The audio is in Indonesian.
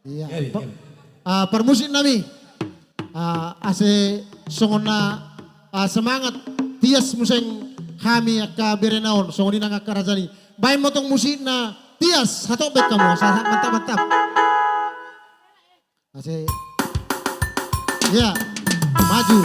Iya. Gari, gari. Permusik nami. Ase songona semangat tias museng kami akka berenaon songoni nang akka rajani. Baik motong musik na tias satu bet kamu mantap. Ase ya maju.